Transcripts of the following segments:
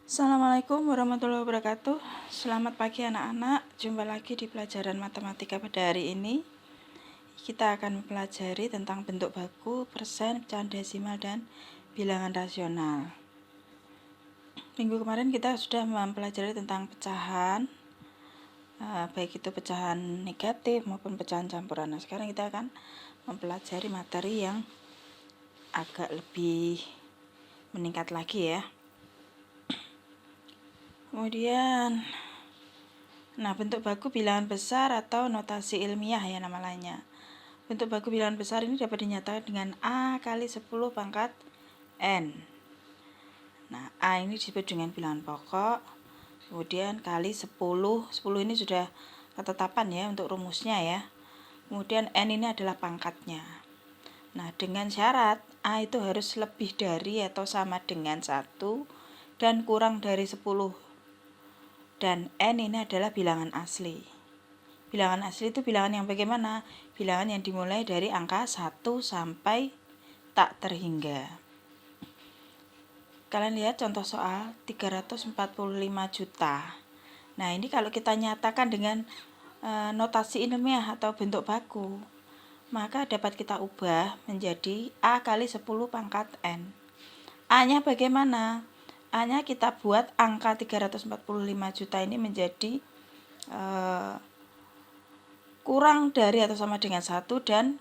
Assalamualaikum warahmatullahi wabarakatuh. Selamat pagi anak-anak. Jumpa lagi di pelajaran matematika pada hari ini. Kita akan mempelajari tentang bentuk baku, persen, pecahan desimal, dan bilangan rasional. Minggu kemarin kita sudah mempelajari tentang pecahan, baik itu pecahan negatif maupun pecahan campuran. Nah, sekarang kita akan mempelajari materi yang agak lebih meningkat lagi ya. Kemudian, bentuk baku bilangan besar atau notasi ilmiah ya nama lainnya. Bentuk baku bilangan besar ini dapat dinyatakan dengan A kali 10 pangkat N. Nah, A ini disebut dengan bilangan pokok, kemudian kali 10 ini sudah ketetapan ya untuk rumusnya ya. Kemudian N ini adalah pangkatnya. Nah, dengan syarat A itu harus lebih dari atau sama dengan 1 dan kurang dari 10. Dan N ini adalah bilangan asli. Bilangan asli itu bilangan yang bagaimana? Bilangan yang dimulai dari angka 1 sampai tak terhingga. Kalian lihat contoh soal 345 juta. Nah, ini kalau kita nyatakan dengan notasi ilmiah atau bentuk baku, maka dapat kita ubah menjadi A kali 10 pangkat N. A-nya bagaimana? A-nya kita buat angka 345 juta ini menjadi kurang dari atau sama dengan 1 dan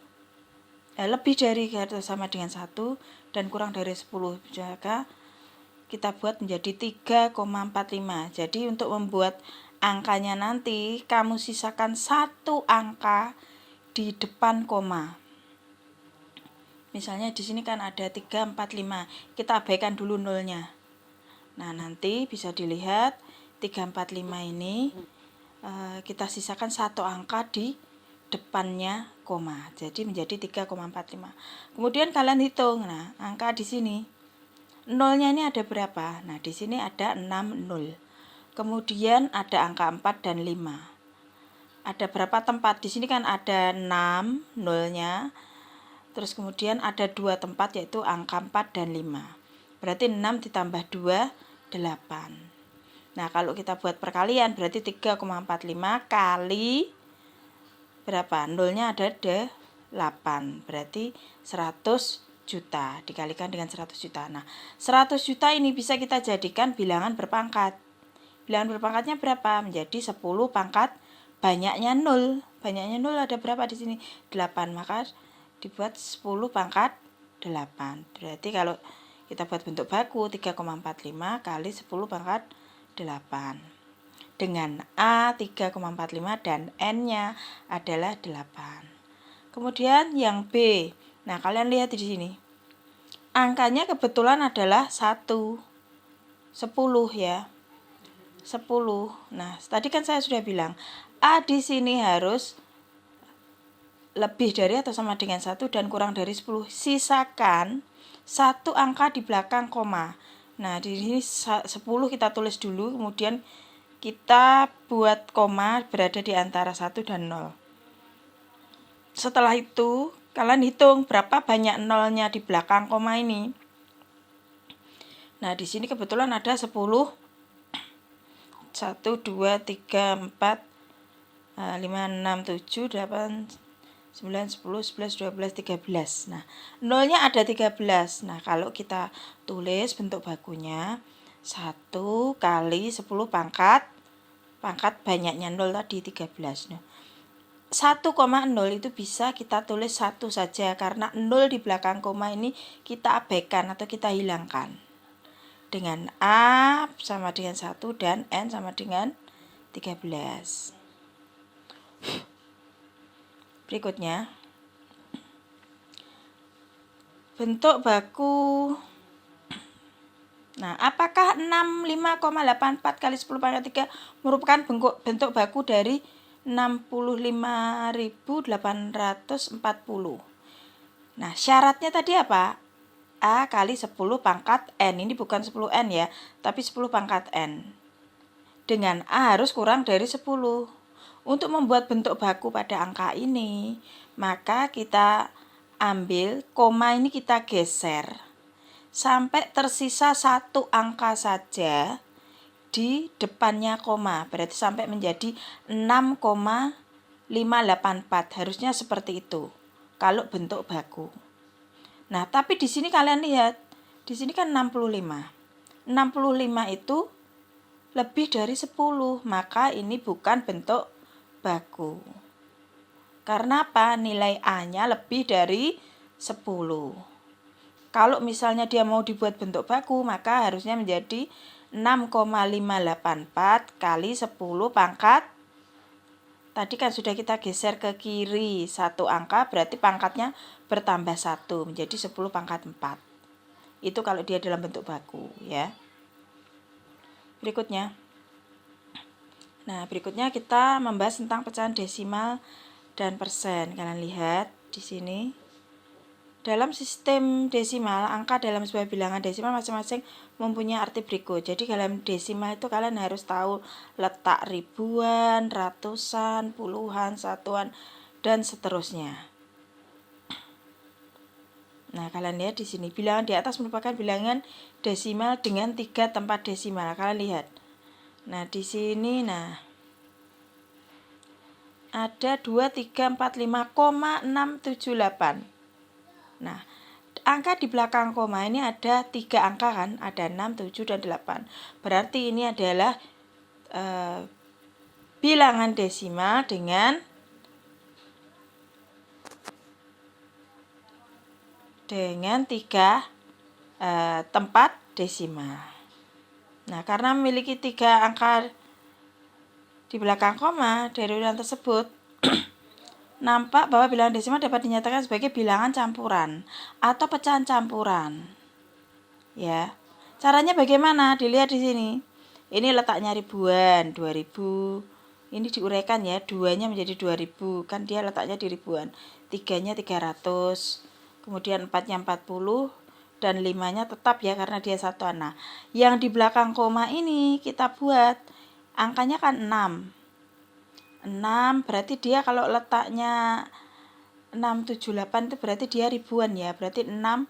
lebih dari atau sama dengan 1 dan kurang dari 10. Maka kita buat menjadi 3,45. Jadi untuk membuat angkanya nanti kamu sisakan satu angka di depan koma. Misalnya di sini kan ada 345. Kita abaikan dulu nolnya. Nah, nanti bisa dilihat 345 ini kita sisakan satu angka di depannya koma. Jadi menjadi 3,45. Kemudian kalian hitung. Nah, angka di sini nolnya ini ada berapa? Nah, di sini ada 6 nol. Kemudian ada angka 4 dan 5. Ada berapa tempat? Di sini kan ada 6 nolnya. Terus kemudian ada 2 tempat yaitu angka 4 dan 5. Berarti 6 ditambah 2, 8. Nah, kalau kita buat perkalian berarti 3,45 kali berapa? Nolnya ada 8. Berarti 100 juta dikalikan dengan 100 juta. Nah, 100 juta ini bisa kita jadikan bilangan berpangkat. Bilangan berpangkatnya berapa? Menjadi 10 pangkat banyaknya 0. Banyaknya 0 ada berapa di sini? 8. Maka dibuat 10 pangkat 8. Berarti kalau kita buat bentuk baku 3,45 kali 10 pangkat 8. Dengan A 3,45 dan N-nya adalah 8. Kemudian yang B. Nah, kalian lihat di sini. Angkanya kebetulan adalah 1. 10 ya. 10. Nah, tadi kan saya sudah bilang A di sini harus lebih dari atau sama dengan 1 dan kurang dari 10. Sisakan satu angka di belakang koma. Nah, di sini 10 kita tulis dulu, kemudian kita buat koma berada di antara 1 dan 0. Setelah itu, kalian hitung berapa banyak nolnya di belakang koma ini. Nah, di sini kebetulan ada 10. 1, 2, 3, 4, 5, 6, 7, 8, 9, 10, 11, 12, 13. Nah, nolnya ada 13. Nah, kalau kita tulis bentuk bakunya 1 kali 10 pangkat banyaknya 0 tadi 13. Nah, 1,0 itu bisa kita tulis 1 saja karena 0 di belakang koma ini kita abaikan atau kita hilangkan. Dengan A sama dengan 1 dan N sama dengan 13. Berikutnya, bentuk baku. Nah, apakah 65,84 kali 10 pangkat 3 merupakan bentuk baku dari 65.840? Nah, syaratnya tadi apa? A kali 10 pangkat N. Ini bukan 10N ya, tapi 10 pangkat N. Dengan A harus kurang dari 10. Untuk membuat bentuk baku pada angka ini, maka kita ambil koma ini kita geser sampai tersisa satu angka saja di depannya koma, berarti sampai menjadi 6,584. Harusnya seperti itu kalau bentuk baku. Nah, tapi di sini kalian lihat, di sini kan 65. 65 itu lebih dari 10, maka ini bukan bentuk baku. Karena apa? Nilai A-nya lebih dari 10. Kalau misalnya dia mau dibuat bentuk baku, maka harusnya menjadi 6,584 kali 10 pangkat. Tadi kan sudah kita geser ke kiri satu angka, berarti pangkatnya bertambah 1 menjadi 10 pangkat 4. Itu kalau dia dalam bentuk baku, ya. Berikutnya. Nah, berikutnya kita membahas tentang pecahan desimal dan persen. Kalian lihat di sini. Dalam sistem desimal, angka dalam sebuah bilangan desimal masing-masing mempunyai arti berikut. Jadi dalam desimal itu kalian harus tahu letak ribuan, ratusan, puluhan, satuan, dan seterusnya. Nah, kalian lihat di sini. Bilangan di atas merupakan bilangan desimal dengan 3 tempat desimal. Kalian lihat. Nah, di sini ada 2, 3, 4, 5,678. Nah, angka di belakang koma ini ada 3 angka kan, ada 6, 7, dan 8. Berarti ini adalah bilangan desimal dengan 3 tempat desimal. Nah, karena memiliki 3 angka di belakang koma dari urutan tersebut, nampak bahwa bilangan desimal dapat dinyatakan sebagai bilangan campuran atau pecahan campuran. Ya. Caranya bagaimana? Dilihat di sini. Ini letaknya ribuan, 2000. Ini diuraikan ya, 2-nya menjadi 2000, kan dia letaknya di ribuan. 3-nya 300. Kemudian 4-nya 40 dan 5-nya tetap ya karena dia satuan. Nah, yang di belakang koma ini kita buat angkanya kan 6. 6 berarti dia kalau letaknya 678 itu berarti dia ribuan ya. Berarti 6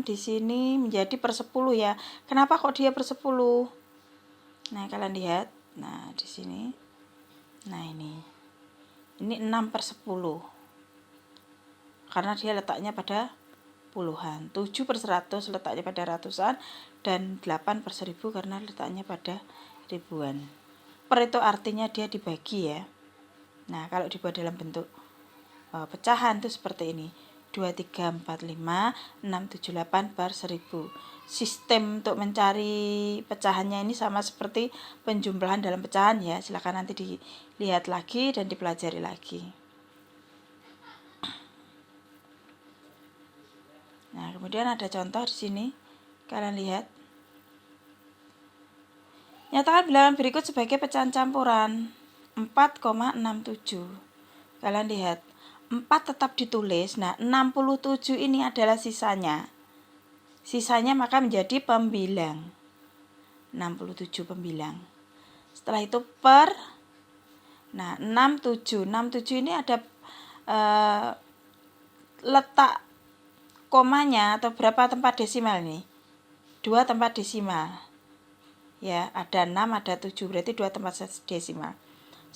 di sini menjadi per 10 ya. Kenapa kok dia per 10? Nah, kalian lihat. Nah, di sini. Nah, ini 6 per 10. Karena dia letaknya pada puluhan. 7 per 100 letaknya pada ratusan. Dan 8 per 1000 karena letaknya pada ribuan. Per itu artinya dia dibagi ya. Nah, kalau dibuat dalam bentuk pecahan itu seperti ini. 2, 3, 4, 5, 6, 7, 8 per 1000. Sistem untuk mencari pecahannya ini sama seperti penjumlahan dalam pecahan ya. Silakan nanti dilihat lagi dan dipelajari lagi. Nah, kemudian ada contoh di sini. Kalian lihat. Nyatakan bilangan berikut sebagai pecahan campuran. 4,67. Kalian lihat. 4 tetap ditulis. Nah, 67 ini adalah sisanya. Sisanya maka menjadi pembilang. 67 pembilang. Setelah itu per. Nah, 67. 67 ini ada letak komanya atau berapa tempat desimal nih? 2 tempat desimal. Ya, ada 6, ada 7, berarti 2 tempat desimal.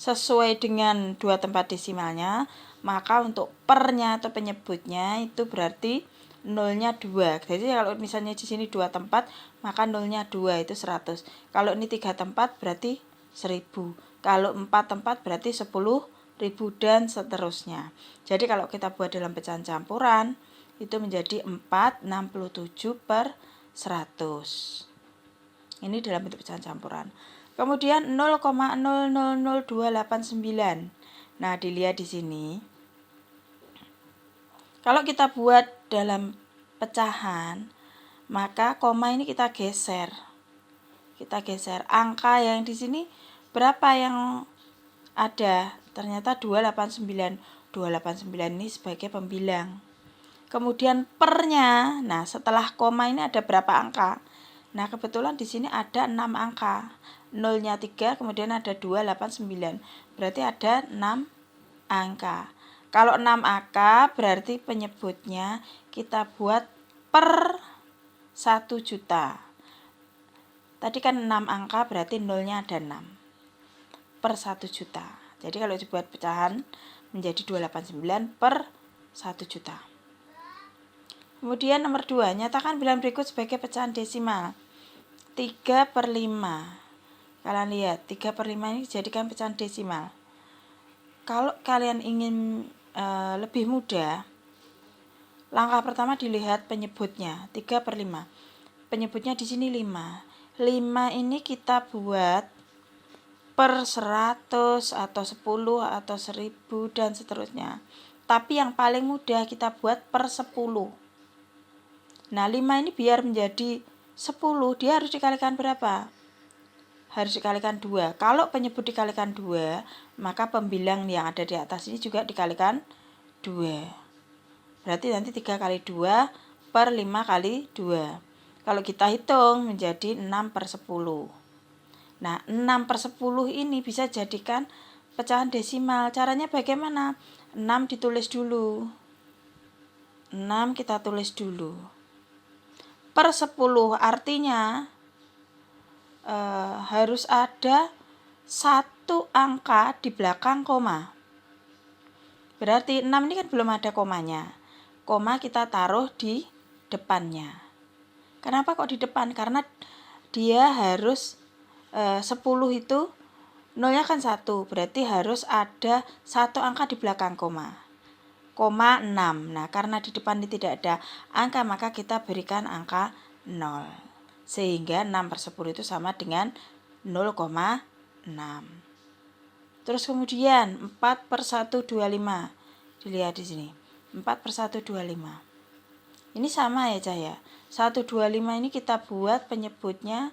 Sesuai dengan 2 tempat desimalnya, maka untuk pernya atau penyebutnya itu berarti nolnya 2. Jadi kalau misalnya di sini 2 tempat, maka nolnya 2 itu 100. Kalau ini 3 tempat berarti 1000. Kalau 4 tempat berarti 10.000 dan seterusnya. Jadi kalau kita buat dalam pecahan campuran, itu menjadi 467 per 100. Ini dalam bentuk pecahan campuran. Kemudian 0,000289. Nah, dilihat di sini. Kalau kita buat dalam pecahan, maka koma ini kita geser. Kita geser. Angka yang di sini berapa yang ada? Ternyata 289. 289 ini sebagai pembilang. Kemudian pernya. Nah, setelah koma ini ada berapa angka? Nah, kebetulan di sini ada 6 angka. 0-nya 3, kemudian ada 289. Berarti ada 6 angka. Kalau 6 angka berarti penyebutnya kita buat per 1 juta. Tadi kan 6 angka, berarti nolnya ada 6 per 1 juta. Jadi kalau dibuat pecahan menjadi 289 per 1 juta. Kemudian nomor 2, nyatakan bilangan berikut sebagai pecahan desimal. 3 per 5. Kalian lihat, 3 per 5 ini dijadikan pecahan desimal. Kalau kalian ingin lebih mudah, langkah pertama dilihat penyebutnya, 3 per 5. Penyebutnya di sini 5. 5 ini kita buat per 100 atau 10 atau 1000 dan seterusnya. Tapi yang paling mudah kita buat per 10. Nah, 5 ini biar menjadi 10, dia harus dikalikan berapa? Harus dikalikan 2. Kalau penyebut dikalikan 2, maka pembilang yang ada di atas ini juga dikalikan 2. Berarti nanti 3 kali 2 per 5 kali 2. Kalau kita hitung menjadi 6 per 10. Nah, 6 per 10 ini bisa jadikan pecahan desimal. Caranya bagaimana? 6 ditulis dulu. 6 kita tulis dulu. Per 10 artinya harus ada 1 angka di belakang koma. Berarti 6 ini kan belum ada komanya. Koma kita taruh di depannya. Kenapa kok di depan? Karena dia harus 10 itu nolnya kan 1, berarti harus ada 1 angka di belakang koma. Koma 6. Nah, karena di depan ini tidak ada angka, maka kita berikan angka 0. Sehingga 6 per 10 itu sama dengan 0,6. Terus kemudian 4 per 125. Dilihat di sini. 4 per 125. Ini sama ya Cahaya. 125 ini kita buat penyebutnya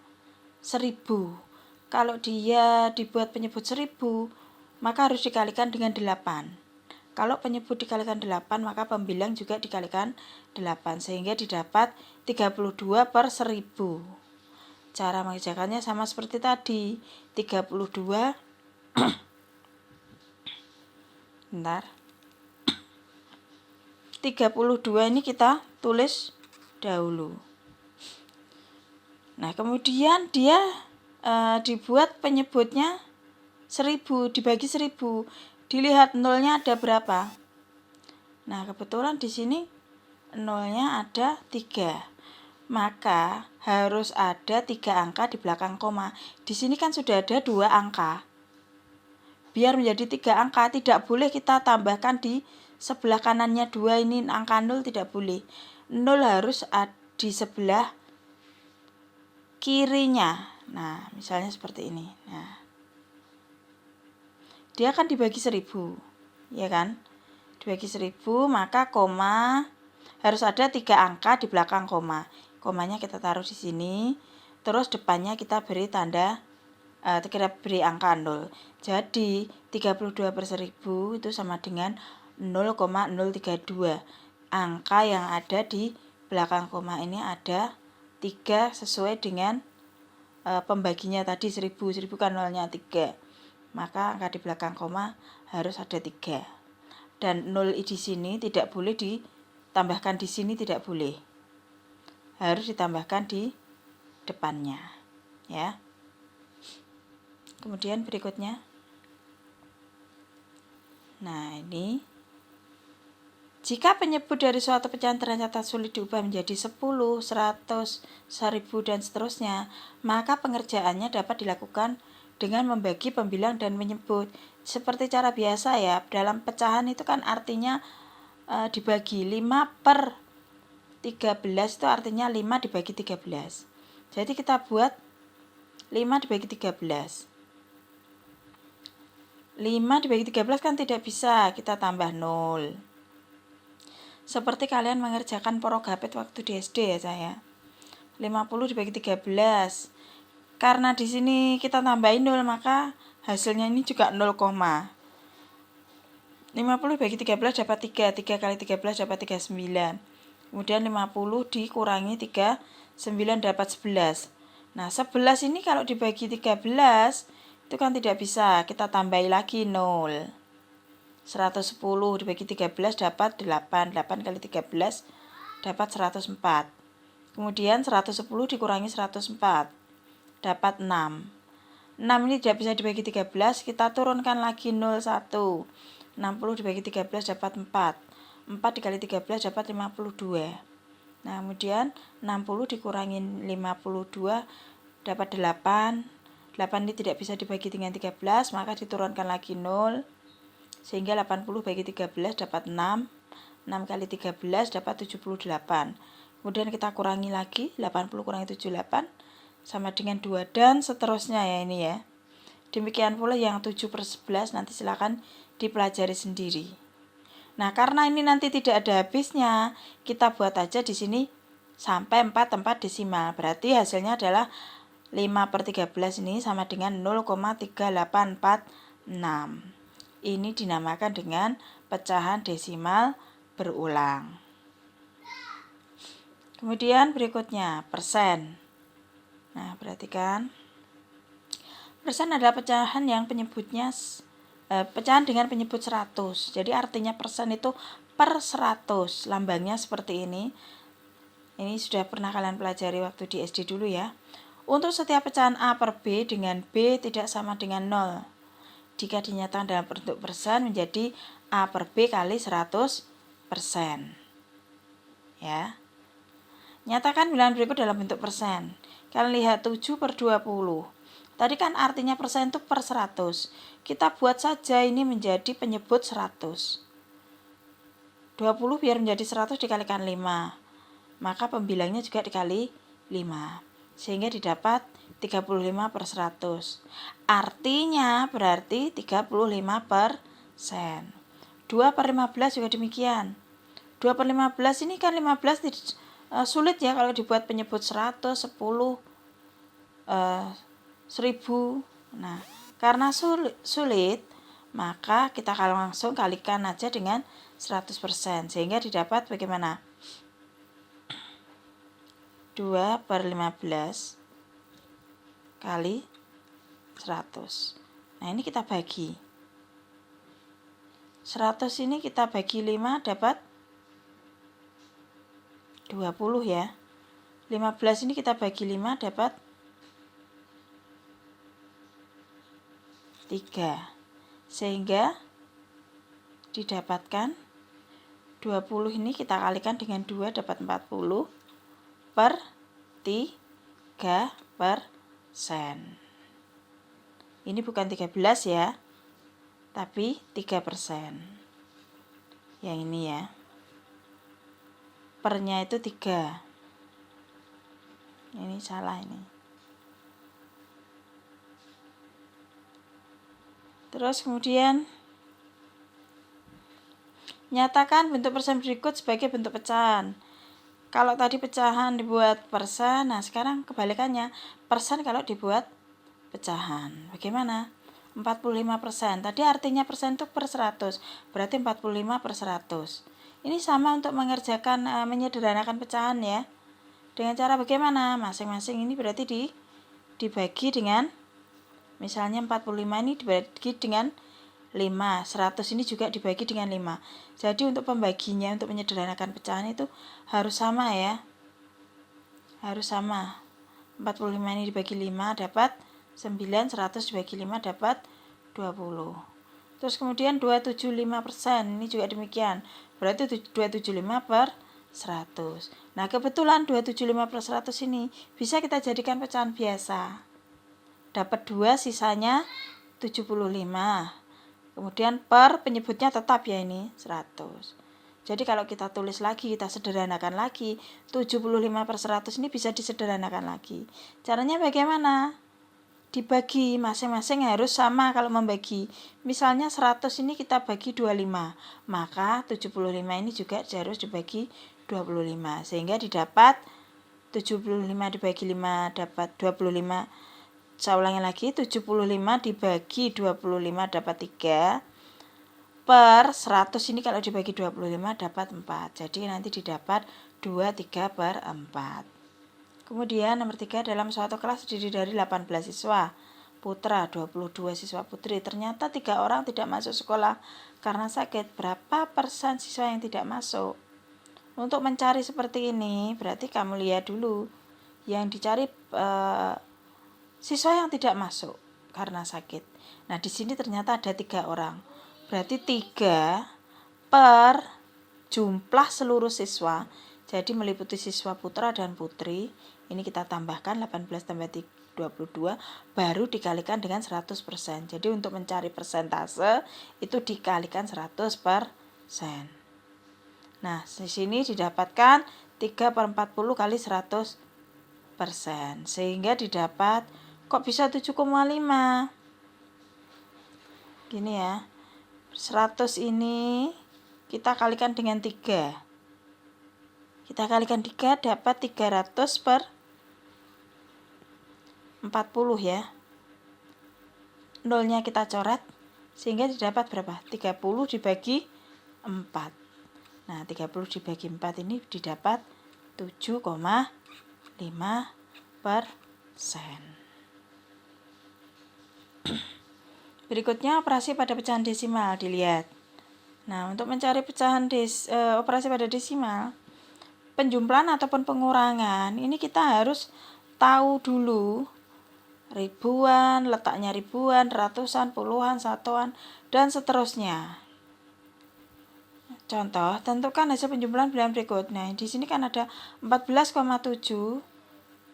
1000. Kalau dia dibuat penyebut 1000, maka harus dikalikan dengan 8. Kalau penyebut dikalikan 8, maka pembilang juga dikalikan 8. Sehingga didapat 32 per 1000. Cara mengerjakannya sama seperti tadi. 32 bentar. 32 ini kita tulis dahulu. Nah, kemudian dia dibuat penyebutnya 1000, dibagi 1000. Dilihat nolnya ada berapa? Nah, kebetulan di sini nolnya ada 3. Maka harus ada 3 angka di belakang koma. Di sini kan sudah ada 2 angka. Biar menjadi 3 angka, tidak boleh kita tambahkan di sebelah kanannya 2 ini angka 0, tidak boleh. 0 harus di sebelah kirinya. Nah, misalnya seperti ini. Nah, dia akan dibagi 1000, ya kan? Dibagi 1000, maka koma harus ada 3 angka di belakang koma. Komanya kita taruh di sini, terus depannya kita beri tanda, kita beri angka 0. Jadi 32 per 1000 itu sama dengan 0,032. Angka yang ada di belakang koma ini ada 3 sesuai dengan pembaginya tadi 1000 kan nolnya 3. Maka angka di belakang koma harus ada 3. Dan 0 di sini tidak boleh ditambahkan di sini, tidak boleh. Harus ditambahkan di depannya, ya. Kemudian berikutnya. Nah, ini jika penyebut dari suatu pecahan ternyata sulit diubah menjadi 10, 100, 1000 dan seterusnya, maka pengerjaannya dapat dilakukan dengan membagi pembilang dan menyebut. Seperti cara biasa ya, dalam pecahan itu kan artinya dibagi 5 per 13 itu artinya 5 dibagi 13. Jadi kita buat 5 dibagi 13. 5 dibagi 13 kan tidak bisa, kita tambah 0. Seperti kalian mengerjakan porogapit waktu di SD ya saya. 50 dibagi 13. Karena di sini kita tambahin 0, maka hasilnya ini juga 0, 50 dibagi 13 dapat 3. 3 kali 13 dapat 39. Kemudian 50 dikurangi 3, 9 dapat 11. Nah, 11 ini kalau dibagi 13 itu kan tidak bisa, kita tambahi lagi 0. 110 dibagi 13 dapat 8. 8 kali 13 dapat 104. Kemudian 110 dikurangi 104, dapat 6. 6 ini tidak bisa dibagi 13, kita turunkan lagi 0, 1. 60 dibagi 13 dapat 4. 4 dikali 13 dapat 52. Nah, kemudian 60 dikurangi 52 dapat 8. 8 ini tidak bisa dibagi dengan 13, maka diturunkan lagi 0. Sehingga 80 bagi 13 dapat 6. 6 kali 13 dapat 78. Kemudian kita kurangi lagi, 80 kurangi 78 sama dengan 2 dan seterusnya ya ini ya. Demikian pula yang 7/11 nanti silakan dipelajari sendiri. Nah, karena ini nanti tidak ada habisnya, kita buat aja di sini sampai 4 tempat desimal. Berarti hasilnya adalah 5/13 ini sama dengan 0,3846. Ini dinamakan dengan pecahan desimal berulang. Kemudian berikutnya persen. Nah, perhatikan. Persen adalah pecahan yang penyebutnya pecahan dengan penyebut 100. Jadi artinya persen itu per 100. Lambangnya seperti ini. Ini sudah pernah kalian pelajari waktu di SD dulu ya. Untuk setiap pecahan A per B dengan B tidak sama dengan 0. Jika dinyatakan dalam bentuk persen menjadi A per B kali 100%. Ya. Nyatakan bilangan berikut dalam bentuk persen. Kalian lihat 7/20. Tadi kan artinya persen itu per 100. Kita buat saja ini menjadi penyebut 100. 20 biar menjadi 100 dikalikan 5. Maka pembilangnya juga dikali 5. Sehingga didapat 35/100. Artinya berarti 35%. 2/15 juga demikian. 2/15 ini kan 15 sulit ya kalau dibuat penyebut 100, 10, 1000. Nah, karena sulit, maka kita kalau langsung kalikan aja dengan 100%. Sehingga didapat bagaimana? 2/15 kali 100. Nah, ini kita bagi. 100 ini kita bagi 5 dapat 20 ya. 15 ini kita bagi 5 dapat 3. Sehingga didapatkan 20 ini kita kalikan dengan 2 dapat 40 per 3%. Ini bukan 13 ya, tapi 3%. Yang ini ya. Pernya itu 3. Ini salah ini. Terus kemudian nyatakan bentuk persen berikut sebagai bentuk pecahan. Kalau tadi pecahan dibuat persen, nah sekarang kebalikannya. Persen kalau dibuat pecahan. Bagaimana? 45%. Tadi artinya persen itu per 100. Berarti 45/100. Ini sama untuk mengerjakan menyederhanakan pecahan ya. Dengan cara bagaimana? Masing-masing ini berarti dibagi dengan, misalnya 45 ini dibagi dengan 5. 100 ini juga dibagi dengan 5. Jadi untuk pembaginya, untuk menyederhanakan pecahan itu harus sama ya. Harus sama. 45 ini dibagi 5 dapat 9, 100 dibagi 5 dapat 20. Terus kemudian 275%, ini juga demikian. Berarti 275/100. Nah, kebetulan 275/100 ini bisa kita jadikan pecahan biasa. Dapat 2, sisanya 75. Kemudian per penyebutnya tetap ya ini 100. Jadi kalau kita tulis lagi, kita sederhanakan lagi, 75/100 ini bisa disederhanakan lagi. Caranya bagaimana? Dibagi, masing-masing harus sama kalau membagi. Misalnya 100 ini kita bagi 25, maka 75 ini juga harus dibagi 25. Sehingga didapat 75 dibagi 5 dapat 25. Saya ulangi lagi, 75 dibagi 25 dapat 3. Per 100 ini kalau dibagi 25 dapat 4. Jadi nanti didapat 23/4. Kemudian nomor 3, dalam suatu kelas terdiri dari 18 siswa putra, 22 siswa putri. Ternyata 3 orang tidak masuk sekolah karena sakit. Berapa persen siswa yang tidak masuk? Untuk mencari seperti ini, berarti kamu lihat dulu yang dicari siswa yang tidak masuk karena sakit. Nah, di sini ternyata ada 3 orang. Berarti 3 per jumlah seluruh siswa. Jadi meliputi siswa putra dan putri. Ini kita tambahkan 18 tambah 22 baru dikalikan dengan 100%. Jadi untuk mencari persentase itu dikalikan 100%. Nah, di sini didapatkan 3/40 kali 100%. Sehingga didapat, kok bisa 7,5? Gini ya, 100 ini kita kalikan dengan 3. Kita kalikan 3 dapat 300/40 ya. Nolnya kita coret, sehingga didapat berapa? 30 dibagi 4. Nah, 30 dibagi 4 ini didapat 7,5%. Berikutnya operasi pada pecahan desimal, dilihat. Nah, untuk mencari pecahan operasi pada desimal, penjumlahan ataupun pengurangan, ini kita harus tahu dulu ribuan, letaknya ribuan, ratusan, puluhan, satuan, dan seterusnya. Contoh, tentukan hasil penjumlahan bilangan berikut. Nah, di sini kan ada 14,7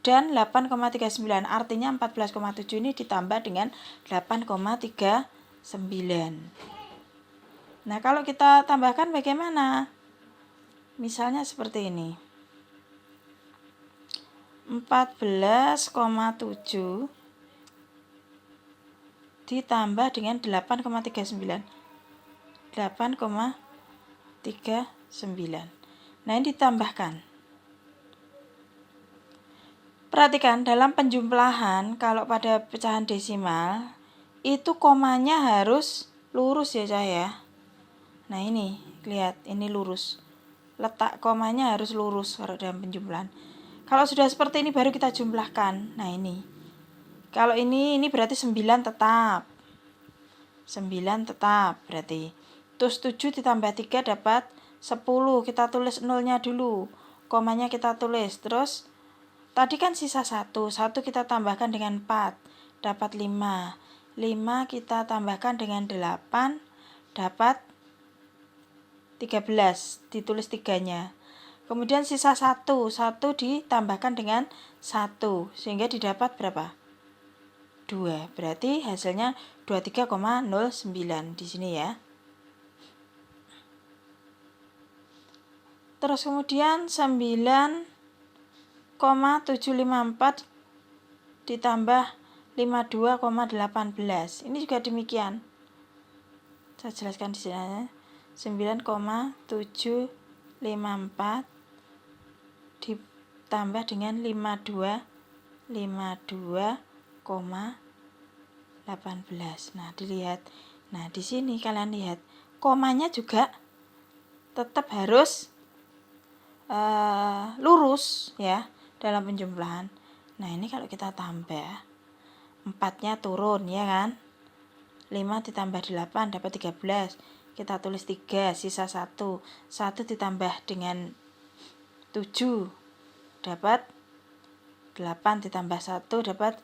dan 8,39. Artinya 14,7 ini ditambah dengan 8,39. Nah, kalau kita tambahkan bagaimana? Misalnya seperti ini. 14,7 ditambah dengan 8,39. 8,39. Nah, ini ditambahkan. Perhatikan dalam penjumlahan, kalau pada pecahan desimal itu komanya harus lurus ya saya. Nah, ini lihat, ini lurus. Letak komanya harus lurus kalau dalam penjumlahan. Kalau sudah seperti ini baru kita jumlahkan. Nah, ini. Kalau ini berarti 9 tetap. 9 tetap berarti. Terus 7 ditambah 3 dapat 10. Kita tulis nolnya dulu. Komanya kita tulis. Terus tadi kan sisa 1. 1 kita tambahkan dengan 4. Dapat 5. 5 kita tambahkan dengan 8. Dapat 13. Ditulis 3-nya. Kemudian sisa 1. 1 ditambahkan dengan 1. Sehingga didapat berapa? 2. Berarti hasilnya 23,09 di sini ya. Terus kemudian 9,754 ditambah 52,18. Ini juga demikian. Saya jelaskan di sini. 9,754 ditambah dengan 52,18. Nah, dilihat. Nah, di sini kalian lihat, komanya juga tetap harus lurus ya dalam penjumlahan. Nah, ini kalau kita tambah 4-nya turun ya kan. 5 ditambah 8 dapat 13. Kita tulis 3, sisa 1. 1 ditambah dengan 7 dapat 8 ditambah 1 dapat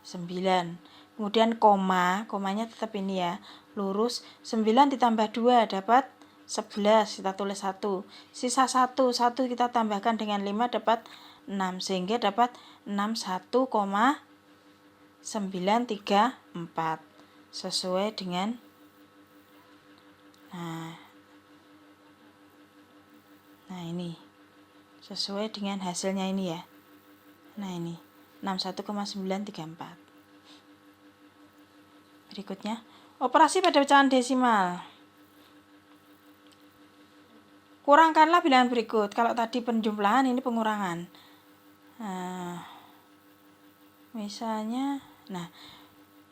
9. Kemudian komanya tetap ini ya, lurus. 9 ditambah 2 dapat 11, kita tulis 1. Sisa 1 kita tambahkan dengan 5 dapat 6, sehingga dapat 61,934 sesuai dengan nah ini sesuai dengan hasilnya ini ya. Nah, ini 61,934. Berikutnya, operasi pada pecahan desimal. Kurangkanlah bilangan berikut. Kalau tadi penjumlahan, ini pengurangan. Misalnya,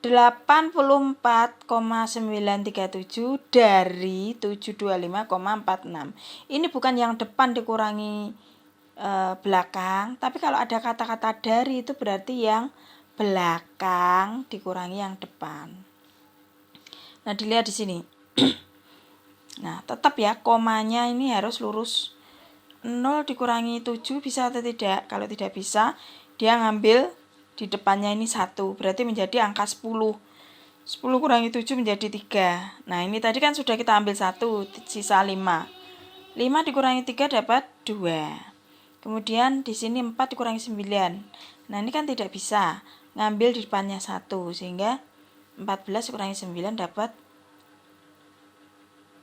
84,937 dari 725,46. Ini bukan yang depan dikurangi belakang, tapi kalau ada kata-kata dari itu berarti yang belakang dikurangi yang depan. Nah, dilihat di sini. Nah, tetap ya komanya ini harus lurus. 0 dikurangi 7 bisa atau tidak? Kalau tidak bisa, dia ngambil di depannya ini 1, berarti menjadi angka 10. 10 kurangi 7 menjadi 3. Nah, ini tadi kan sudah kita ambil 1, sisa 5. 5 dikurangi 3 dapat 2. Kemudian di sini 4 dikurangi 9. Nah, ini kan tidak bisa. Ngambil di depannya 1, sehingga 14 kurangi 9 dapat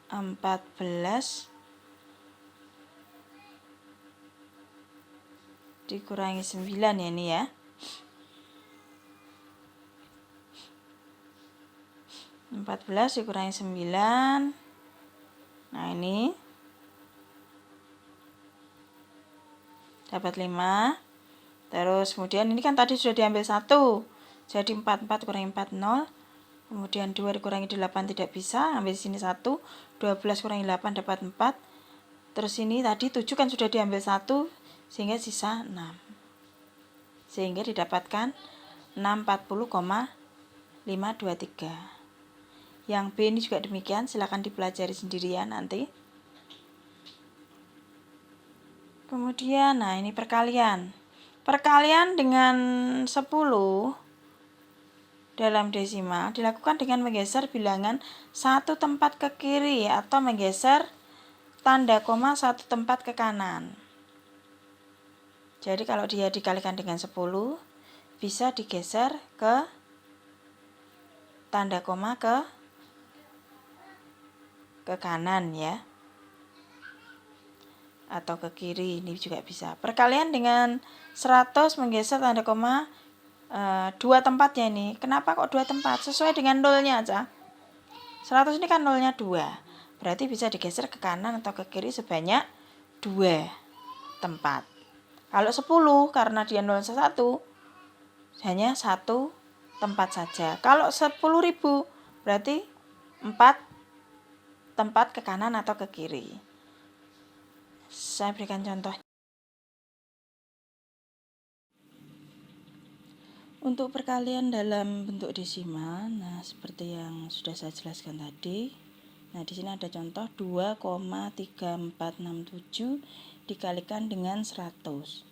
14 dikurangi 9 ya ini ya. 14 dikurangi 9. Nah, ini dapat 5. Terus kemudian ini kan tadi sudah diambil 1. Jadi 4 kurangi 4 0. Kemudian 2 dikurangi 8 tidak bisa, ambil sini 1. 12 kurangi 8 dapat 4. Terus ini tadi 7 kan sudah diambil 1, sehingga sisa 6. Sehingga didapatkan 640,523. Yang B ini juga demikian, silakan dipelajari sendirian nanti. Kemudian, nah ini perkalian. Perkalian dengan 10 dalam desimal dilakukan dengan menggeser bilangan satu tempat ke kiri atau menggeser tanda koma satu tempat ke kanan. Jadi kalau dia dikalikan dengan 10, bisa digeser ke tanda koma ke kanan ya. Atau ke kiri, ini juga bisa. Perkalian dengan 100 menggeser tanda koma 2 tempatnya ini. Kenapa kok 2 tempat? Sesuai dengan nolnya aja. 100 ini kan nolnya 2. Berarti bisa digeser ke kanan atau ke kiri sebanyak 2 tempat. Kalau 10 karena dia 0,1 hanya 1 tempat saja. Kalau 10.000 berarti 4 tempat ke kanan atau ke kiri. Saya berikan contoh. Untuk perkalian dalam bentuk desimal, nah seperti yang sudah saya jelaskan tadi. Nah, di sini ada contoh 2,3467 dikalikan dengan 100.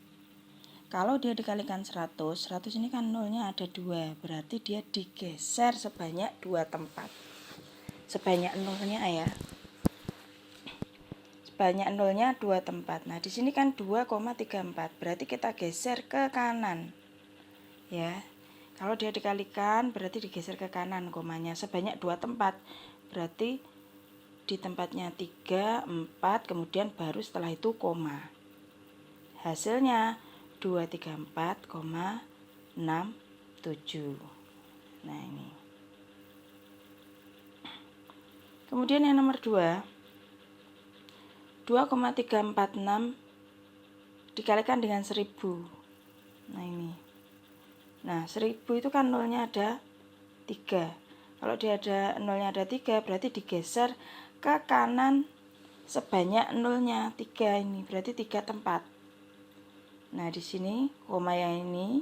Kalau dia dikalikan 100 ini kan nolnya ada 2, berarti dia digeser sebanyak 2 tempat. Sebanyak nolnya ya. Sebanyak nolnya 2 tempat. Nah, di sini kan 2,34, berarti kita geser ke kanan. Ya. Kalau dia dikalikan berarti digeser ke kanan komanya sebanyak 2 tempat. Berarti di tempatnya 3, 4, kemudian baru setelah itu koma. Hasilnya 234,67. Nah, ini. Kemudian yang nomor 2, 2,346 dikalikan dengan 1000. Nah, ini. Nah, 1000 itu kan nolnya ada 3. Kalau dia ada nolnya ada 3, berarti digeser ke kanan sebanyak nolnya 3 ini, berarti 3 tempat. Nah, di sini koma yang ini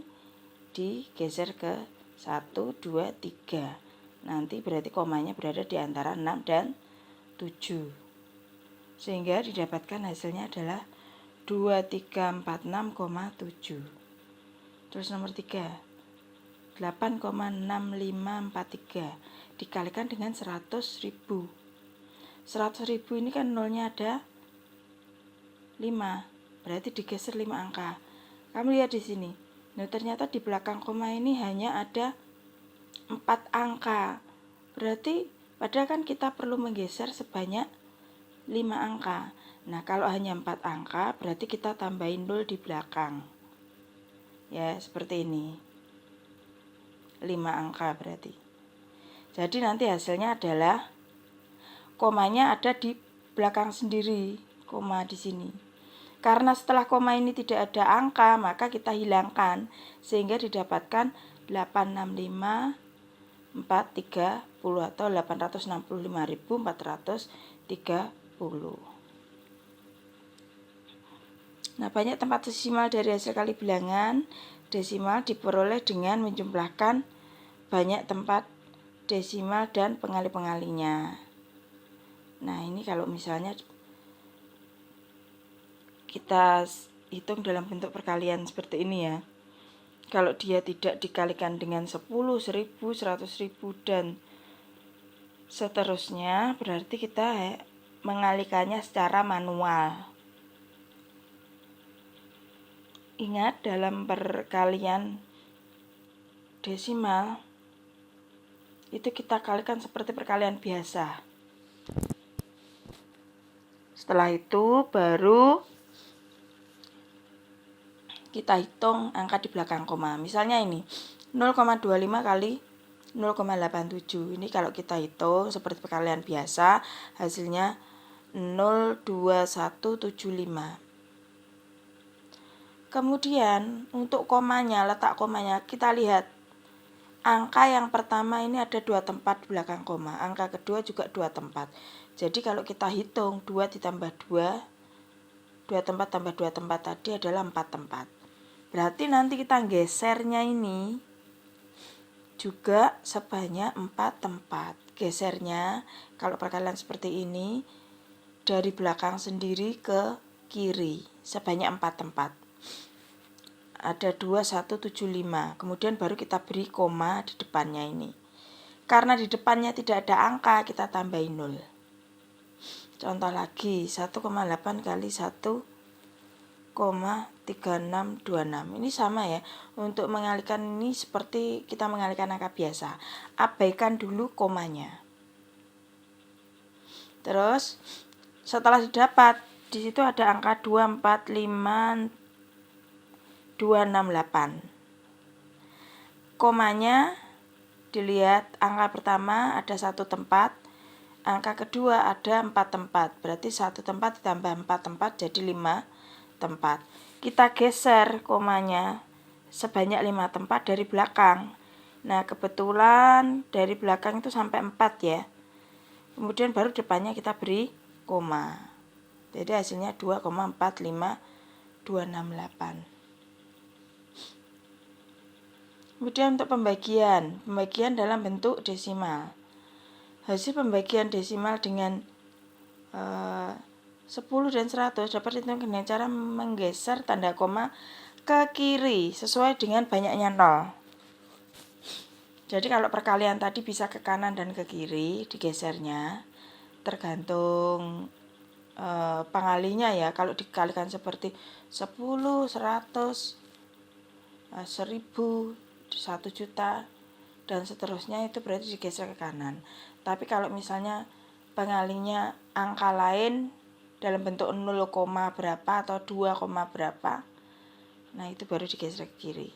digeser ke 1, 2, 3. Nanti berarti komanya berada di antara 6 dan 7. Sehingga didapatkan hasilnya adalah 2346,7. Terus nomor 3, 8,6543 dikalikan dengan 100.000. 100.000 ini kan nolnya ada 5. Berarti digeser 5 angka. Kamu lihat di sini. Nah, ternyata di belakang koma ini hanya ada 4 angka. Berarti padahal kan kita perlu menggeser sebanyak 5 angka. Nah, kalau hanya 4 angka, berarti kita tambahin 0 di belakang. Ya, seperti ini. 5 angka berarti. Jadi nanti hasilnya adalah komanya ada di belakang sendiri, koma di sini. Karena setelah koma ini tidak ada angka, maka kita hilangkan sehingga didapatkan 865.430 atau 865.430. Nah, banyak tempat desimal dari hasil kali bilangan desimal diperoleh dengan menjumlahkan banyak tempat desimal dan pengali-pengalinya. Nah, ini kalau misalnya kita hitung dalam bentuk perkalian seperti ini ya. Kalau dia tidak dikalikan dengan 10, 1000, 100.000 dan seterusnya, berarti kita mengalikannya secara manual. Ingat, dalam perkalian desimal itu kita kalikan seperti perkalian biasa. Setelah itu baru kita hitung angka di belakang koma. Misalnya ini 0,25 kali 0,87. Ini kalau kita hitung seperti perkalian biasa, hasilnya 02175. Kemudian untuk komanya, letak komanya, kita lihat angka yang pertama ini ada 2 tempat di belakang koma, angka kedua juga 2 tempat. Jadi kalau kita hitung 2 ditambah 2, 2 tempat tambah 2 tempat tadi adalah 4 tempat. Berarti nanti kita gesernya ini juga sebanyak 4 tempat. Gesernya kalau perkalian seperti ini dari belakang sendiri ke kiri sebanyak 4 tempat. Ada 2175, kemudian baru kita beri koma di depannya ini. Karena di depannya tidak ada angka, kita tambahin 0. Contoh lagi, 1,8 kali 1,3626. Ini sama ya, untuk mengalihkan ini seperti kita mengalihkan angka biasa. Abaikan dulu komanya. Terus, setelah didapat, di situ ada angka 245 268. Komanya dilihat, angka pertama ada 1 tempat, angka kedua ada 4 tempat. Berarti 1 tempat ditambah 4 tempat jadi 5 tempat. Kita geser komanya sebanyak 5 tempat dari belakang. Nah, kebetulan dari belakang itu sampai 4 ya. Kemudian baru depannya kita beri koma. Jadi hasilnya 2,45268. Kemudian untuk pembagian dalam bentuk desimal. Hasil pembagian desimal dengan 10 dan 100 dapat dihitung dengan cara menggeser tanda koma ke kiri sesuai dengan banyaknya 0. Jadi kalau perkalian tadi bisa ke kanan dan ke kiri digesernya, tergantung pengalinya ya. Kalau dikalikan seperti 10, 100, 1000, 1 juta dan seterusnya, itu berarti digeser ke kanan. Tapi kalau misalnya pengalinya angka lain dalam bentuk 0, berapa atau 2, berapa, nah itu baru digeser ke kiri.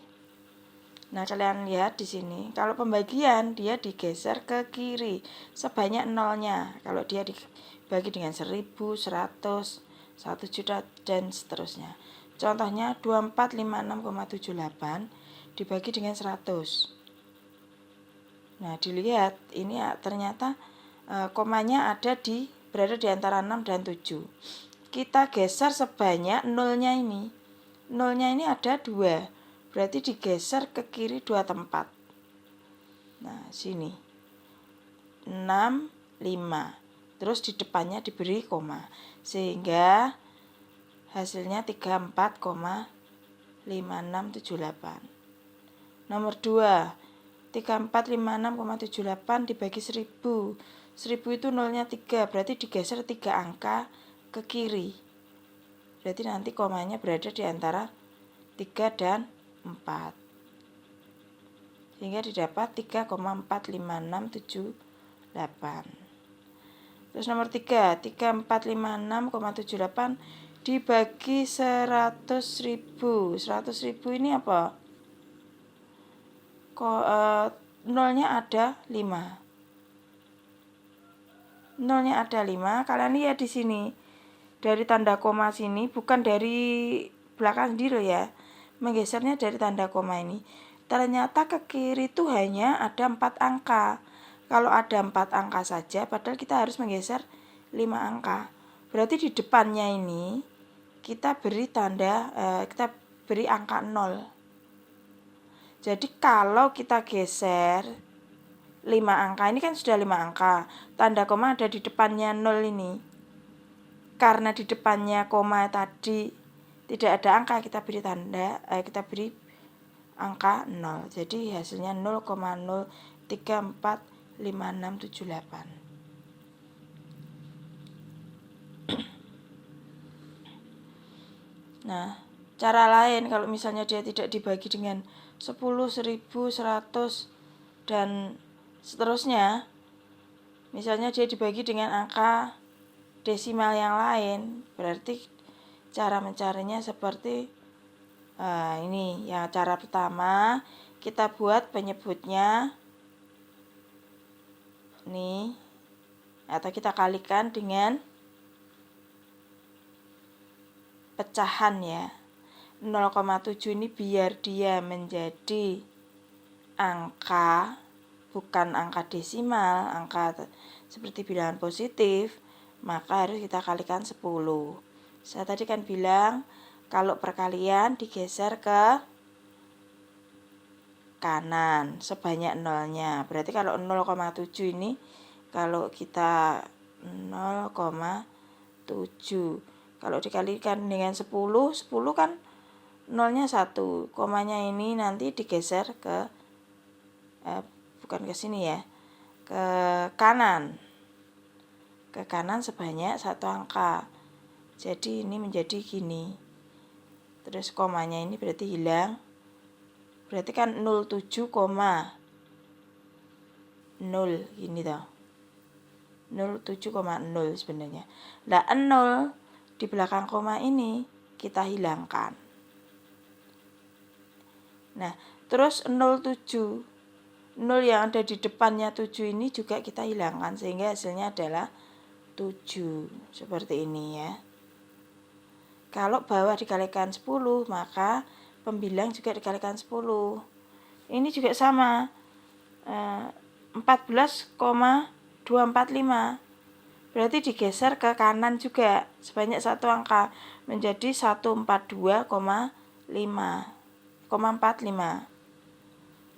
Nah, kalian lihat di sini, kalau pembagian dia digeser ke kiri sebanyak nolnya. Kalau dia dibagi dengan 1000, 100, 1 juta dan seterusnya. Contohnya 2456,78 dibagi dengan 100. Nah, dilihat ini ternyata komanya berada di antara 6 dan 7. Kita geser sebanyak nolnya ini. Nolnya ini ada 2. Berarti digeser ke kiri 2 tempat. Nah, sini 6, 5. Terus di depannya diberi koma. Sehingga hasilnya 34,5678. Nomor 2, 3456,78 dibagi 1000. 1000 itu nolnya 3, berarti digeser 3 angka ke kiri. Berarti nanti komanya berada di antara 3 dan 4. Sehingga didapat 3,45678. Terus nomor 3, 3456,78 dibagi 100.000. 100.000 ini apa? Nolnya ada 5. Nolnya ada 5. Kalian lihat di sini. Dari tanda koma sini, bukan dari belakang sendiri ya. Menggesernya dari tanda koma ini. Ternyata ke kiri itu hanya ada 4 angka. Kalau ada 4 angka saja, padahal kita harus menggeser 5 angka. Berarti di depannya ini kita beri angka 0. Jadi kalau kita geser 5 angka, ini kan sudah 5 angka. Tanda koma ada di depannya 0 ini. Karena di depannya koma tadi tidak ada angka, kita beri kita beri angka 0. Jadi hasilnya 0,0345678. Nah, cara lain kalau misalnya dia tidak dibagi dengan 10, 1000, 100 dan seterusnya, misalnya dia dibagi dengan angka desimal yang lain, berarti cara mencarinya seperti ini ya. Cara pertama, kita buat penyebutnya nih, atau kita kalikan dengan pecahan ya. 0,7 ini biar dia menjadi angka, bukan angka desimal, angka seperti bilangan positif, maka harus kita kalikan 10. Saya tadi kan bilang kalau perkalian digeser ke kanan sebanyak nolnya. Berarti kalau 0,7 ini kalau kita 0,7, kalau dikalikan dengan 10 kan nolnya 1, komanya ini nanti digeser ke bukan ke sini ya, ke kanan sebanyak 1 angka. Jadi ini menjadi gini, terus komanya ini berarti hilang, berarti kan 07,0 ini toh, 07,0 sebenarnya. Nah, 0 di belakang koma ini kita hilangkan. Nah, terus 07, 0 yang ada di depannya 7 ini juga kita hilangkan, sehingga hasilnya adalah 7. Seperti ini ya. Kalau bawah dikalikan 10, maka pembilang juga dikalikan 10. Ini juga sama, 14,245. Berarti digeser ke kanan juga sebanyak 1 angka, menjadi 142,45.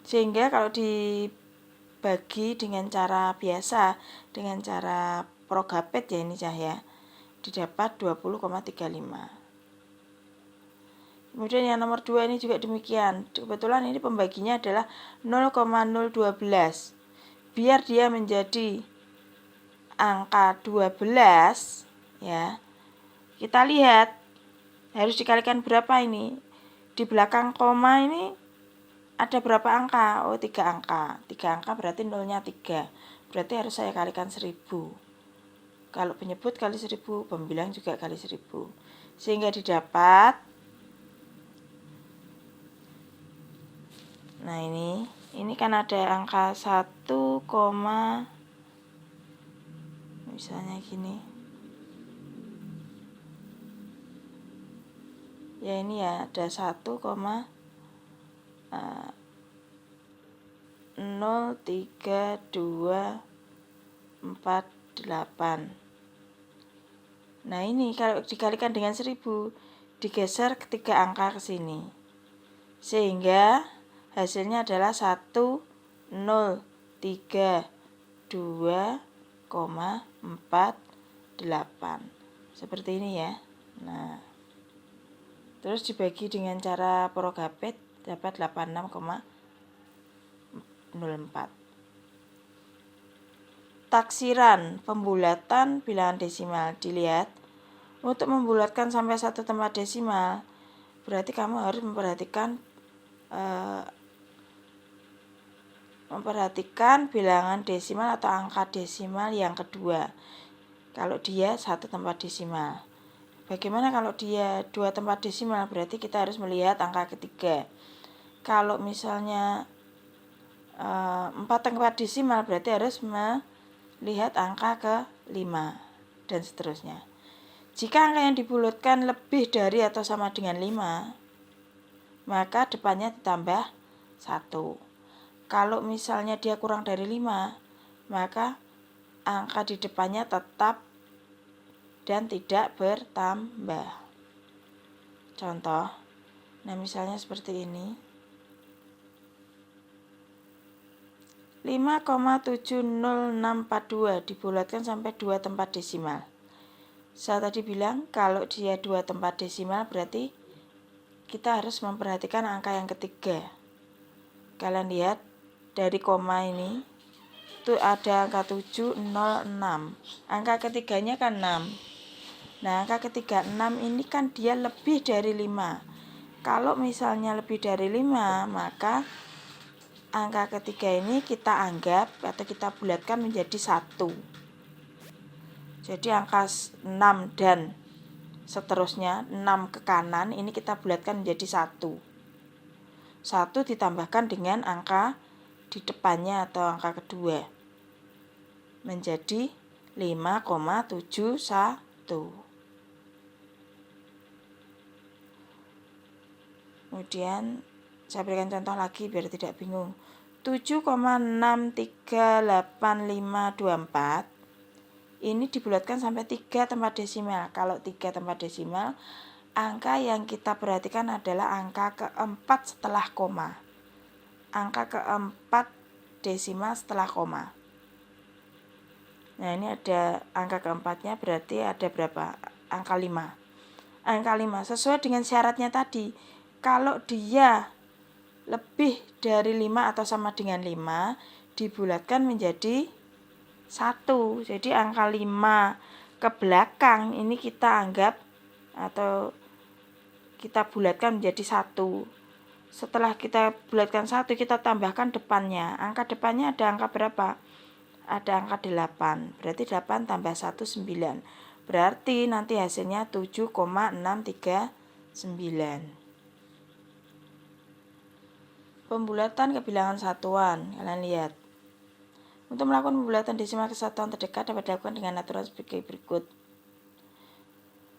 Sehingga kalau dibagi dengan cara biasa, dengan cara progapet ya ini cahaya, didapat 20,35. Kemudian yang nomor 2 ini juga demikian. Kebetulan ini pembaginya adalah 0,012. Biar dia menjadi angka 12 ya. Kita lihat harus dikalikan berapa ini. Di belakang koma ini ada berapa angka? Oh, 3 angka. 3 angka berarti nolnya 3. Berarti harus saya kalikan 1000. Kalau penyebut kali 1000, pembilang juga kali 1000. Sehingga didapat, nah ini kan ada angka 1, misalnya gini. Ya ini ya ada 1,03248. Nah ini kalau dikalikan dengan 1000, digeser ketiga angka ke sini, sehingga hasilnya adalah 1032,48. Seperti ini ya. Nah, terus dibagi dengan cara progapet dapat 86,04. Taksiran pembulatan bilangan desimal. Dilihat, untuk membulatkan sampai 1 tempat desimal, berarti kamu harus memperhatikan bilangan desimal atau angka desimal yang kedua. Kalau dia 1 tempat desimal. Bagaimana kalau dia 2 tempat desimal? Berarti kita harus melihat angka ketiga. Kalau misalnya 4 tempat desimal, berarti harus melihat angka ke-5 dan seterusnya. Jika angka yang dibulatkan lebih dari atau sama dengan 5, maka depannya ditambah 1. Kalau misalnya dia kurang dari 5, maka angka di depannya tetap dan tidak bertambah. Contoh, nah misalnya seperti ini. 5,70642 dibulatkan sampai 2 tempat desimal. Saya tadi bilang kalau dia 2 tempat desimal berarti kita harus memperhatikan angka yang ketiga. Kalian lihat dari koma ini itu ada angka 7, 0, 6. Angka ketiganya kan 6. Nah, angka ketiga 6 ini kan dia lebih dari 5. Kalau misalnya lebih dari 5, maka angka ketiga ini kita anggap atau kita bulatkan menjadi 1. Jadi angka 6 dan seterusnya 6 ke kanan ini kita bulatkan menjadi 1. 1 ditambahkan dengan angka di depannya atau angka kedua menjadi 5,71. Kemudian saya berikan contoh lagi biar tidak bingung. 7,63854 ini dibulatkan sampai 3 tempat desimal. Kalau 3 tempat desimal, angka yang kita perhatikan adalah angka keempat setelah koma. Angka keempat desimal setelah koma. Nah, ini ada angka keempatnya, berarti ada berapa? Angka 5. Angka 5 sesuai dengan syaratnya tadi. Kalau dia lebih dari 5 atau sama dengan 5, dibulatkan menjadi 1. Jadi angka 5 ke belakang ini kita anggap atau kita bulatkan menjadi 1. Setelah kita bulatkan 1, kita tambahkan depannya. Angka depannya ada angka berapa? Ada angka 8. Berarti 8 tambah 1, 9. Berarti nanti hasilnya 7,639. Pembulatan ke bilangan satuan. Kalian lihat. Untuk melakukan pembulatan desimal ke satuan terdekat dapat dilakukan dengan aturan sebagai berikut.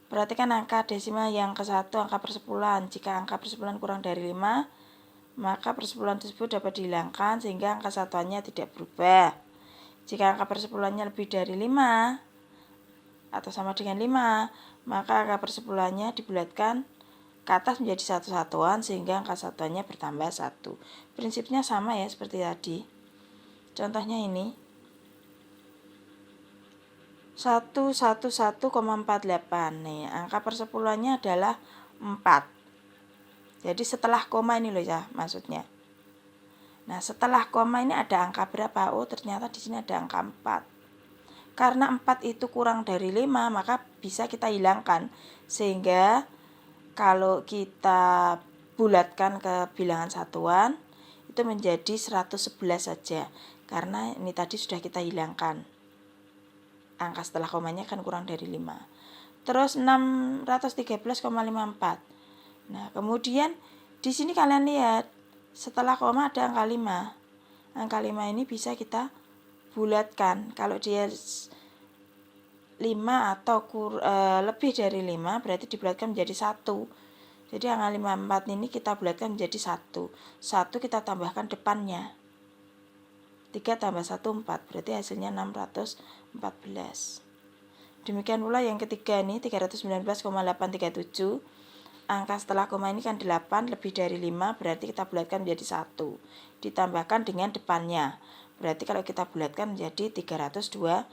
Perhatikan angka desimal yang ke-1 angka persepuluhan. Jika angka persepuluhan kurang dari 5, maka persepuluhan tersebut dapat dihilangkan sehingga angka satuannya tidak berubah. Jika angka persepuluhannya lebih dari 5 atau sama dengan 5, maka angka persepuluhannya dibulatkan ke atas menjadi satu satuan sehingga angka satuannya bertambah 1. Prinsipnya sama ya seperti tadi. Contohnya ini 111,48. Nih, angka persepuluhannya adalah 4. Jadi setelah koma ini loh ya maksudnya. Nah, setelah koma ini ada angka berapa? Oh, ternyata di sini ada angka 4. Karena 4 itu kurang dari 5, maka bisa kita hilangkan. Sehingga kalau kita bulatkan ke bilangan satuan, itu menjadi 111 saja. Karena ini tadi sudah kita hilangkan. Angka setelah komanya kan kurang dari 5. Terus 613,54. Nah, kemudian di sini kalian lihat, setelah koma ada angka 5. Angka 5 ini bisa kita bulatkan. Kalau dia 5 atau lebih dari 5 berarti dibulatkan menjadi 1. Jadi angka 54 ini kita bulatkan menjadi 1. 1 kita tambahkan depannya. 3 tambah 1, 4. Berarti hasilnya 614. Demikian pula yang ketiga ini 319,837. Angka setelah koma ini kan 8, lebih dari 5 berarti kita bulatkan menjadi 1. Ditambahkan dengan depannya. Berarti kalau kita bulatkan menjadi 320.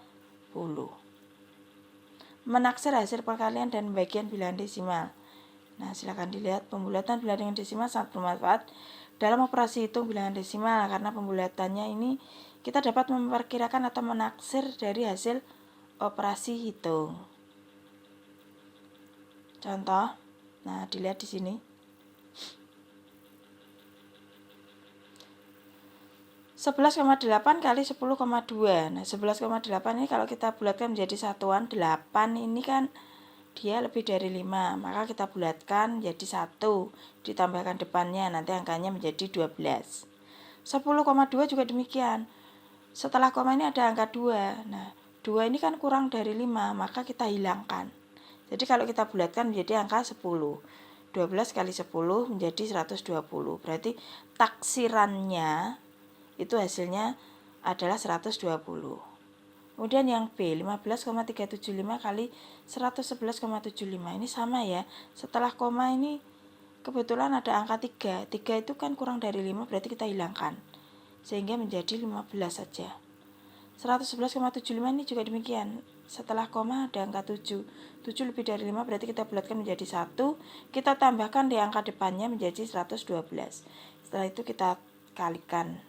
Menaksir hasil perkalian dan pembagian bilangan desimal. Nah, silakan dilihat pembulatan bilangan desimal sangat bermanfaat dalam operasi hitung bilangan desimal karena pembulatannya ini kita dapat memperkirakan atau menaksir dari hasil operasi hitung. Contoh, nah dilihat di sini. 11,8 kali 10,2. Nah, 11,8 ini kalau kita bulatkan menjadi satuan 8 ini kan dia lebih dari 5. Maka kita bulatkan menjadi 1. Ditambahkan depannya, nanti angkanya menjadi 12. 10,2 juga demikian. Setelah koma ini ada angka 2. Nah, 2 ini kan kurang dari 5, maka kita hilangkan. Jadi kalau kita bulatkan menjadi angka 10. 12 kali 10 menjadi 120. Berarti taksirannya itu hasilnya adalah 120. Kemudian yang B 15,375 kali 111,75 ini sama ya. Setelah koma ini kebetulan ada angka 3. 3 itu kan kurang dari 5 berarti kita hilangkan. Sehingga menjadi 15 saja. 111,75 ini juga demikian. setelah koma ada angka 7. 7 lebih dari 5 berarti kita bulatkan menjadi 1. Kita tambahkan di angka depannya menjadi 112. Setelah itu kita kalikan.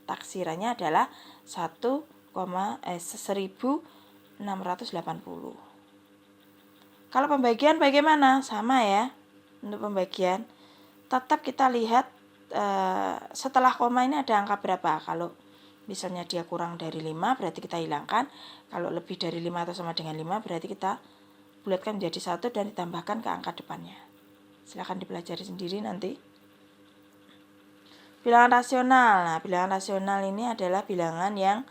Taksirannya adalah 1680. Kalau pembagian bagaimana? Sama ya. Untuk pembagian tetap kita lihat setelah koma ini ada angka berapa. Kalau misalnya dia kurang dari 5 berarti kita hilangkan. Kalau lebih dari 5 atau sama dengan 5 berarti kita bulatkan menjadi 1 dan ditambahkan ke angka depannya. Silahkan dipelajari sendiri nanti. Bilangan rasional. Nah, bilangan rasional ini adalah bilangan yang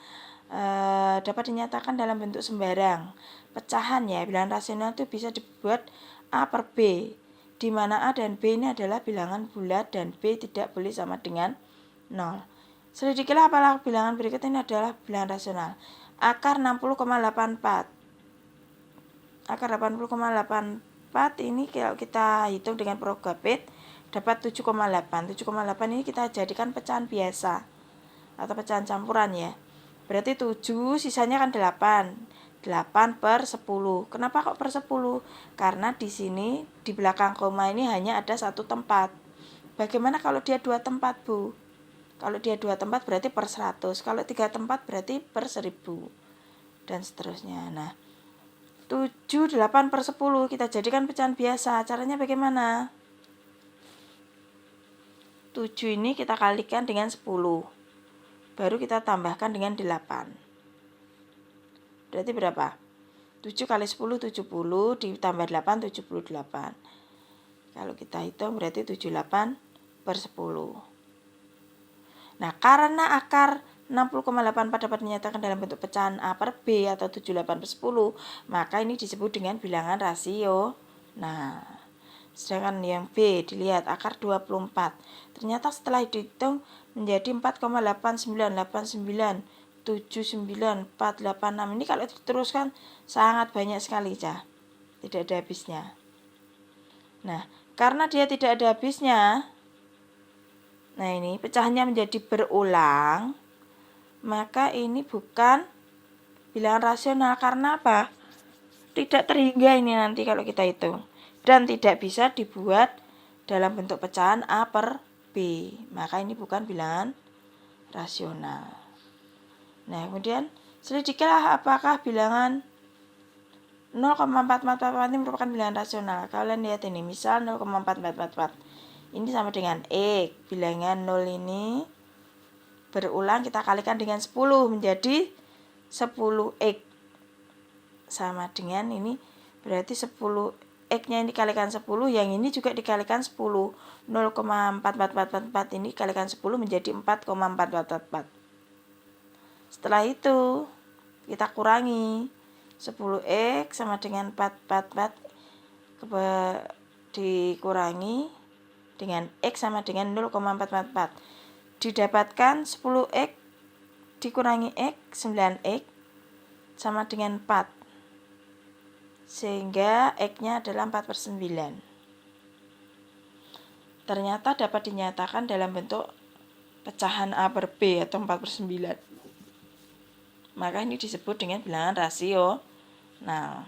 dapat dinyatakan dalam bentuk sembarang. Pecahan ya, bilangan rasional itu bisa dibuat A per B, di mana A dan B ini adalah bilangan bulat dan B tidak boleh sama dengan 0. Selidikilah apakah bilangan berikut ini adalah bilangan rasional. Akar 60,84. Akar 80,84 ini kalau kita hitung dengan Prokopit dapat 7,8. 7,8 ini kita jadikan pecahan biasa atau pecahan campuran ya. Berarti 7, sisanya kan 8. 8 per 10. Kenapa kok per 10? Karena di sini di belakang koma ini hanya ada satu tempat. Bagaimana kalau dia 2 tempat, Bu? Kalau dia 2 tempat berarti per 100. Kalau 3 tempat berarti per 1000. Dan seterusnya. Nah, 7, 8 per 10 kita jadikan pecahan biasa. Caranya bagaimana? 7 ini kita kalikan dengan 10. Baru kita tambahkan dengan 8. Berarti berapa? 7 kali 10, 70. Ditambah 8, 78. Kalau kita hitung berarti 78 per 10. Nah, karena akar 60,84 dapat dinyatakan dalam bentuk pecahan A per B atau 78 per 10, maka ini disebut dengan bilangan rasio. Nah, sedangkan yang B dilihat akar 24. Ternyata setelah dihitung menjadi 4,89979,486. Ini kalau diteruskan sangat banyak sekali, Cah. Tidak ada habisnya. Nah, karena dia tidak ada habisnya, nah ini pecahannya menjadi berulang, maka ini bukan bilangan rasional. Karena apa? Tidak terhingga ini nanti kalau kita hitung. Dan tidak bisa dibuat dalam bentuk pecahan A per B. Maka ini bukan bilangan rasional. Nah, kemudian selidikilah apakah bilangan 0,4444 ini merupakan bilangan rasional. Kalian lihat ini, misal 0,4444. Ini sama dengan X. Bilangan 0 ini berulang kita kalikan dengan 10 menjadi 10X. Sama dengan ini berarti 10 X-nya ini dikalikan 10, yang ini juga dikalikan 10. 0,4444 ini dikalikan 10 menjadi 4,4444. Setelah itu kita kurangi 10X sama dengan 444 dikurangi dengan X sama dengan 0,444. Didapatkan 10X dikurangi X, 9X sama dengan 4. Sehingga X-nya adalah 4 per 9. Ternyata dapat dinyatakan dalam bentuk pecahan A per B atau 4 per 9. Maka ini disebut dengan bilangan rasio. Nah,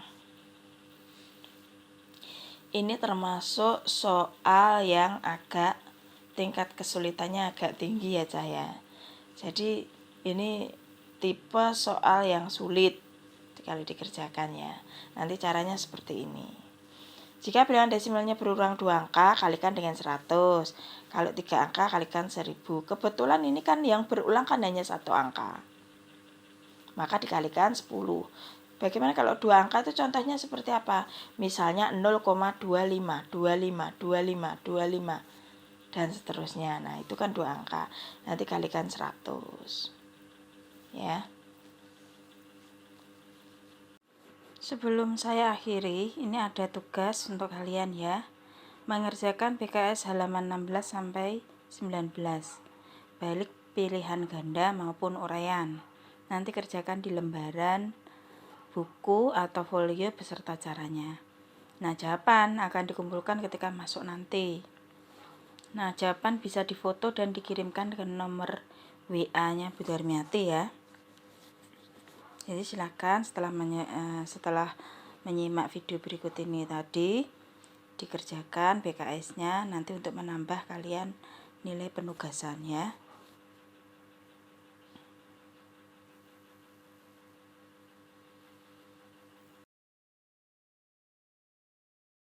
ini termasuk soal yang agak tingkat kesulitannya agak tinggi ya, Cahaya. Jadi ini tipe soal yang sulit kalau dikerjakan ya. Nanti caranya seperti ini. Jika bilangan desimalnya berulang 2 angka, kalikan dengan 100. Kalau 3 angka, kalikan 1000. Kebetulan ini kan yang berulang kan hanya 1 angka. Maka dikalikan 10. Bagaimana kalau 2 angka itu contohnya seperti apa? Misalnya 0,25, 25, 25, 25. Dan seterusnya. Nah, itu kan 2 angka. Nanti kalikan 100. Ya. Sebelum saya akhiri, ini ada tugas untuk kalian ya. Mengerjakan PKS halaman 16 sampai 19. Balik pilihan ganda maupun uraian. Nanti kerjakan di lembaran buku atau folio beserta caranya. Nah, jawaban akan dikumpulkan ketika masuk nanti. Nah, jawaban bisa difoto dan dikirimkan ke nomor WA-nya Bu Darmiati ya. Jadi silakan setelah menyimak video berikut ini tadi dikerjakan BKS-nya nanti untuk menambah kalian nilai penugasan ya.